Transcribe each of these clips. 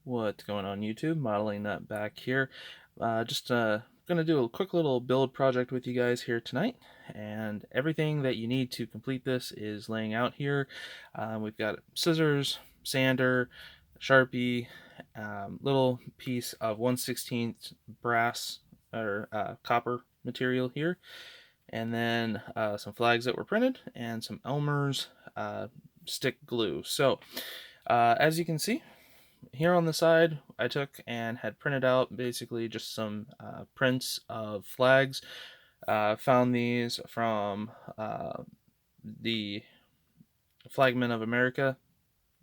What's going on YouTube? Modeling that back here. Just going to do a quick little build project with you guys here tonight. And everything that you need to complete this is laying out here. We've got scissors, sander, Sharpie, little piece of 1/16 brass or copper material here. And then some flags that were printed and some Elmer's stick glue. So as you can see, here on the side, I took and had printed out basically just some prints of flags. Found these from the Flagmen of America,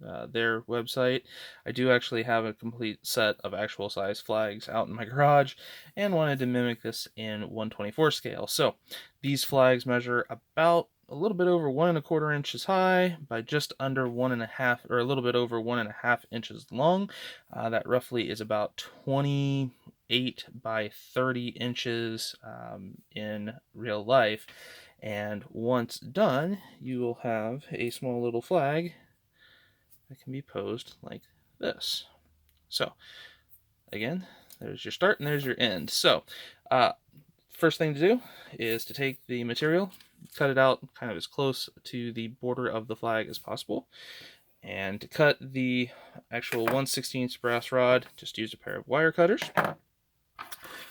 their website. I do actually have a complete set of actual size flags out in my garage and wanted to mimic this in 1/24 scale. So these flags measure about a little bit over 1¼ inches high by just under 1½ or a little bit over 1½ inches long. That roughly is about 28 by 30 inches in real life. And once done, you will have a small little flag that can be posed like this. So again, there's your start and there's your end. So first thing to do is to take the material, cut it out kind of as close to the border of the flag as possible. And to cut the actual 1/16 brass rod, just use a pair of wire cutters.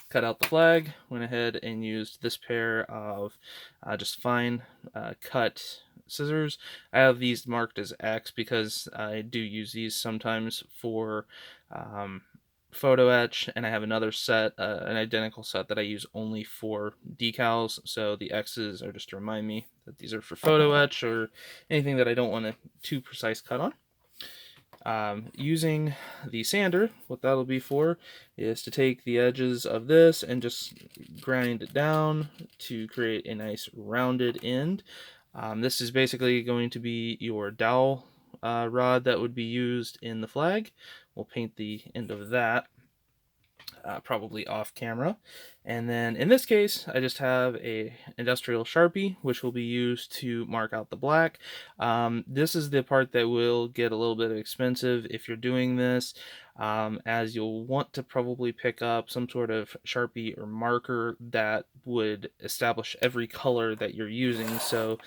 Cut out the flag, went ahead and used this pair of just fine cut scissors. I have these marked as X because I do use these sometimes for photo etch, and I have another set, an identical set that I use only for decals, so the X's are just to remind me that these are for photo etch or anything that I don't want a too precise cut on. Using the sander, what that'll be for is to take the edges of this and just grind it down to create a nice rounded end. This is basically going to be your dowel rod that would be used in the flag. We'll paint the end of that. Probably off camera. And then in this case, I just have a industrial Sharpie, which will be used to mark out the black. This is the part that will get a little bit expensive if you're doing this, as you'll want to probably pick up some sort of Sharpie or marker that would establish every color that you're using. So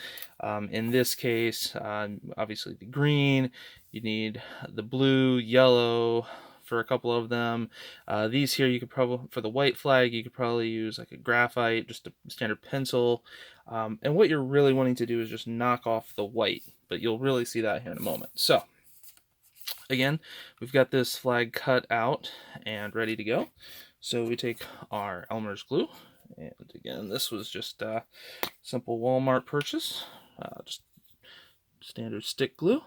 in this case, obviously the green, you need the blue, yellow, for a couple of them. These here, you could probably, for the white flag, you could probably use like a graphite, just a standard pencil. And what you're really wanting to do is just knock off the white, but you'll really see that here in a moment. So again, we've got this flag cut out and ready to go. So we take our Elmer's glue, and again, this was just a simple Walmart purchase, just standard stick glue.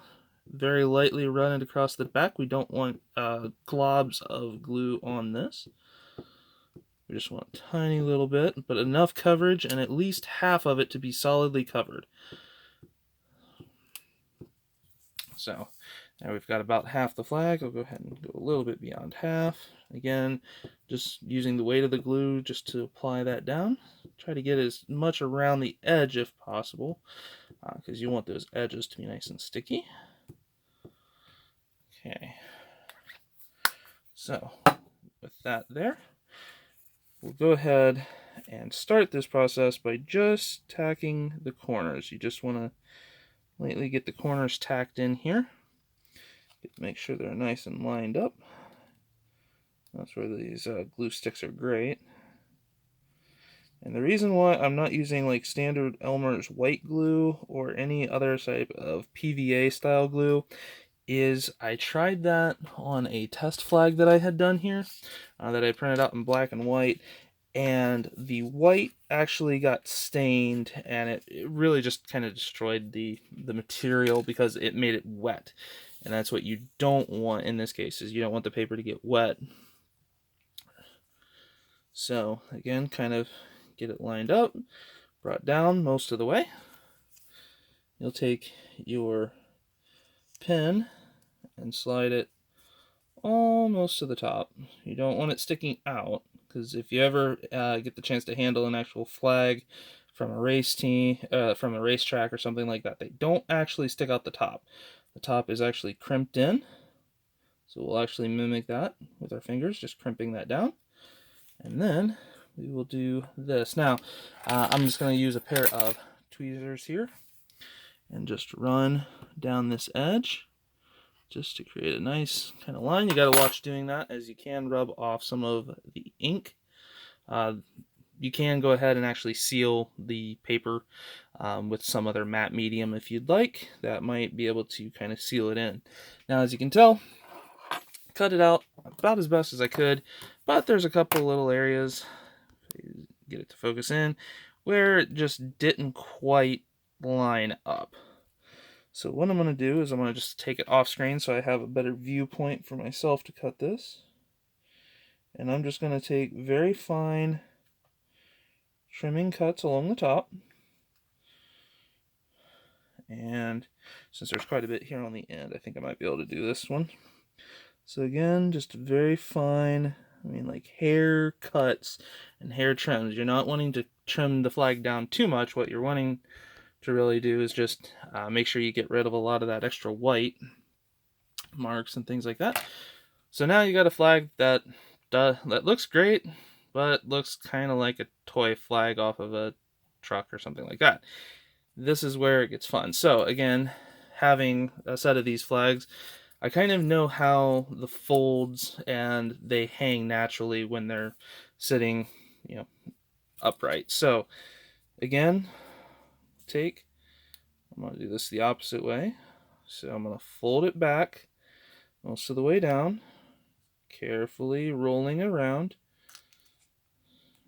Very lightly run it across the back. We don't want globs of glue on this. We just want a tiny little bit, but enough coverage and at least half of it to be solidly covered. So now we've got about half the flag. I'll go ahead and go a little bit beyond half. Again, just using the weight of the glue just to apply that down. Try to get as much around the edge if possible, because you want those edges to be nice and sticky. Okay, so with that there, we'll go ahead and start this process by just tacking the corners. You just want to lightly get the corners tacked in here. Make sure they're nice and lined up. That's where these glue sticks are great. And the reason why I'm not using like standard Elmer's white glue or any other type of PVA style glue is I tried that on a test flag that I had done here, that I printed out in black and white, and the white actually got stained, and it really just kind of destroyed the material because it made it wet. And that's what you don't want in this case, is you don't want the paper to get wet. So again, kind of get it lined up, brought down most of the way. You'll take your pen and slide it almost to the top. You don't want it sticking out, because if you ever get the chance to handle an actual flag from a race team, from a racetrack or something like that, they don't actually stick out the top. The top is actually crimped in. So we'll actually mimic that with our fingers, just crimping that down. And then we will do this. Now, I'm just going to use a pair of tweezers here and just run down this edge just to create a nice kind of line. You got to watch doing that, as you can rub off some of the ink. You can go ahead and actually seal the paper with some other matte medium if you'd like. That might be able to kind of seal it in. Now, as you can tell, cut it out about as best as I could, but there's a couple little areas, get it to focus in, where it just didn't quite line up. So what I'm going to do is I'm going to just take it off screen so I have a better viewpoint for myself to cut this. And I'm just going to take very fine trimming cuts along the top. And since there's quite a bit here on the end, I think I might be able to do this one. So again, just very fine, like hair cuts and hair trims. You're not wanting to trim the flag down too much. What you're wanting to really do is just make sure you get rid of a lot of that extra white marks and things like that. So now you got a flag that looks great, but looks kind of like a toy flag off of a truck or something like that. This is where it gets fun. So again, having a set of these flags, I kind of know how the folds and they hang naturally when they're sitting, upright. So again, I'm going to do this the opposite way. So I'm going to fold it back most of the way down, carefully rolling around.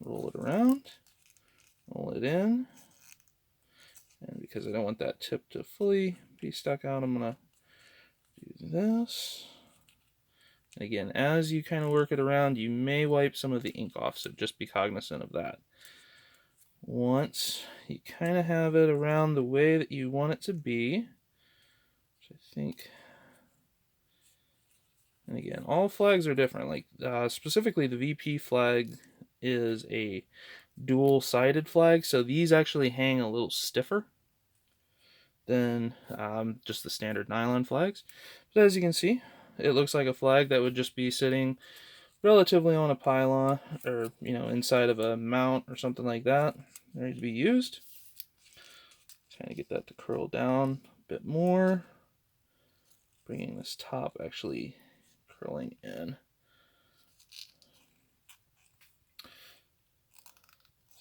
Roll it around, roll it in. And because I don't want that tip to fully be stuck out, I'm going to do this. And again, as you kind of work it around, you may wipe some of the ink off, so just be cognizant of that. Once you kind of have it around the way that you want it to be, which I think, and again, all flags are different. Like specifically the VP flag is a dual-sided flag, so these actually hang a little stiffer than just the standard nylon flags. But as you can see, it looks like a flag that would just be sitting relatively on a pylon, or inside of a mount or something like that, ready to be used. Trying to get that to curl down a bit more, bringing this top actually curling in.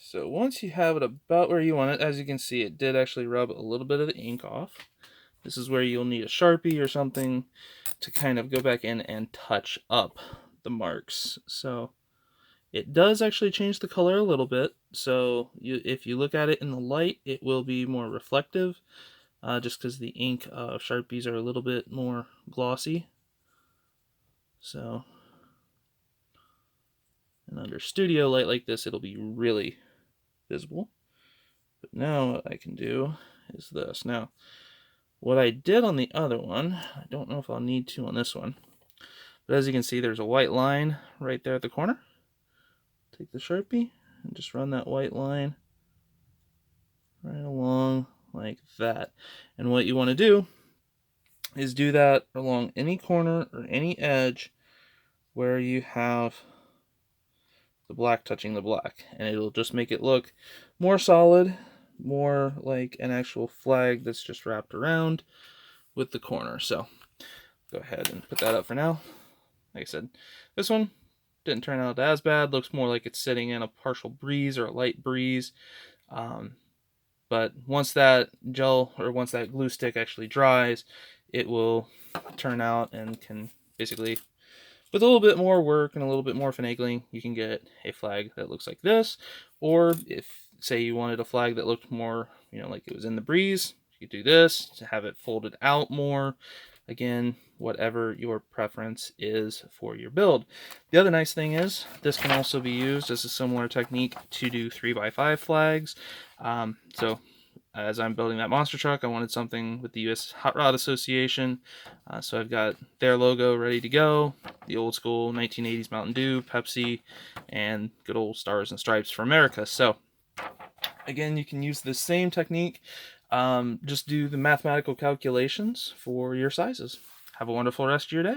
So once you have it about where you want it, as you can see, it did actually rub a little bit of the ink off. This is where you'll need a Sharpie or something to kind of go back in and touch up the marks. So it does actually change the color a little bit. So if you look at it in the light, it will be more reflective, just because the ink of Sharpies are a little bit more glossy. So, and under studio light like this, it'll be really visible. But now what I can do is this. Now, what I did on the other one, I don't know if I'll need to on this one, but as you can see, there's a white line right there at the corner. Take the Sharpie and just run that white line right along like that. And what you want to do is do that along any corner or any edge where you have the black touching the black, and it'll just make it look more solid, more like an actual flag that's just wrapped around with the corner. So go ahead and put that up for now. Like I said, this one didn't turn out as bad. Looks more like it's sitting in a partial breeze or a light breeze. But once that gel, or once that glue stick actually dries, it will turn out and can basically, with a little bit more work and a little bit more finagling, you can get a flag that looks like this. Or if, say, you wanted a flag that looked more, like it was in the breeze, you could do this to have it folded out more. Again, whatever your preference is for your build. The other nice thing is this can also be used as a similar technique to do 3x5 flags. So as I'm building that monster truck, I wanted something with the US Hot Rod Association. So I've got their logo ready to go, the old school 1980s Mountain Dew, Pepsi, and good old Stars and Stripes for America. So again, you can use the same technique. Just do the mathematical calculations for your sizes. Have a wonderful rest of your day.